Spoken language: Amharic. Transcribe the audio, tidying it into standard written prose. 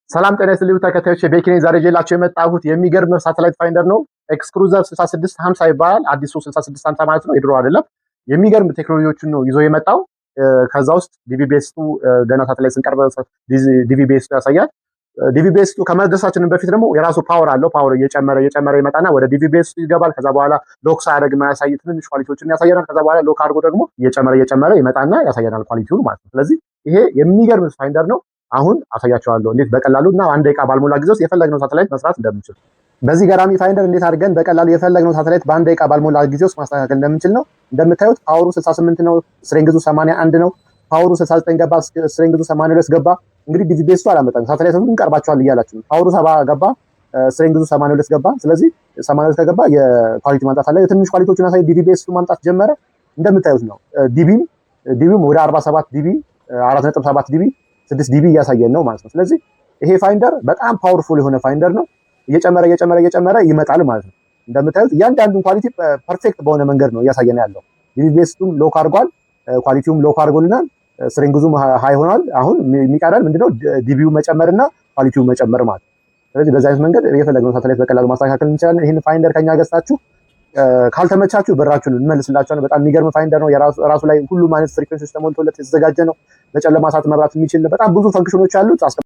ሰላም ጤና ይስጥልኝ ተከታዮች፣ ቤኪ ነኝ። ዛሬ ይዤላችሁ የመጣሁት የሚገርም ሳተላይት ፋይንደር ነው። ኤክስክሉዘር 6650 ይባላል። አዲሱ 6650 ማለት ነው፣ የድሮ አይደለም። የሚገርም ቴክኖሎጂዎችን ነው ይዞ የመጣው። ከዛ ውስጥ ዲቪቤስቱ ገና ሳተላይት ስንቀርብ ዲቪቤስቱ ያሳያል። ዲቪቤስቱ ከመድረሳችን በፊት ደግሞ የራሱ ፓወር አለው። ፓወር እየጨመረ ይመጣና ወደ ዲቪቤስቱ ይገባል። ከዛ በኋላ ሎክ ሳያደርግ ማያሳይ ትንንሽ ኳሊቲዎችን ያሳየናል። ከዛ በኋላ ሎክ አድርጎ ደግሞ እየጨመረ ይመጣና ያሳየናል ኳሊቲውን ማለት ነው። ስለዚህ ይሄ የሚገርም ፋይንደር ነው። አሁን አሳያችኋለሁ እንዴት በቀላሉ እና አንድ ደቂቃ ባልሞላ ጊዜ ውስጥ የፈለግነው ሳተላይት መስራት እንደምንችል። በዚህ ገራሚ ፋይንደር እንዴት አድርገን በቀላሉ የፈለግነው ሳተላይት በአንድ ደቂቃ ባልሞላ ጊዜ ውስጥ ማስተካከል እንደምንችል ነው። እንደምታዩት ፓወሩ 68 ነው፣ ስትሬንግዙ 81 ነው። ፓወሩ 69 ገባ፣ ስትሬንግዙ 82 ገባ። እንግዲህ ዲቪቤስቱ አላመጣም። ሳተላይቱ እንቀርባቸዋል እያላችሁ ፓወሩ 70 ገባ፣ ስትሬንግዙ 82 ገባ። ስለዚህ 82 ከገባ የኳሊቲ ማምጣት አለ። የትንሽ ኳሊቲዎችን አሳይ ዲቪቤስቱ ማምጣት ጀመረ። እንደምታዩት ነው። ዲቢም ወደ 47 ዲቢ 4.7 ዲቢ 6 ዲቢ እያሳየን ነው ማለት ነው። ስለዚህ ይሄ ፋይንደር በጣም ፓወርፉል የሆነ ፋይንደር ነው። እየጨመረ ይመጣል ማለት ነው። እንደምታዩት እያንዳንዱን ኳሊቲ ፐርፌክት በሆነ መንገድ ነው እያሳየን ያለው። ዲቪቤስቱም ሎክ አድርጓል፣ ኳሊቲውም ሎክ አድርጎልናል፣ ስትሪንግዙም ሃይ ሆኗል። አሁን የሚቀረን ምንድነው? ዲቢው መጨመርና ኳሊቲው መጨመር ማለት ነው። ስለዚህ በዚህ አይነት መንገድ የፈለግነው ሳተላይት በቀላሉ ማስተካከል እንችላለን። ይሄን ፋይንደር ከኛ ገዝታችሁ ካልተመቻችሁ ብራችሁን እንመልስላችኋለን። በጣም የሚገርም ፋይንደር ነው። ራሱ ላይ ሁሉም አይነት ፍሪኩዌንሲዎች ተሞልቶለት የተዘጋጀ ነው። ለጨለማ ሰዓት መብራት የሚችል በጣም ብዙ ፈንክሽኖች አሉት።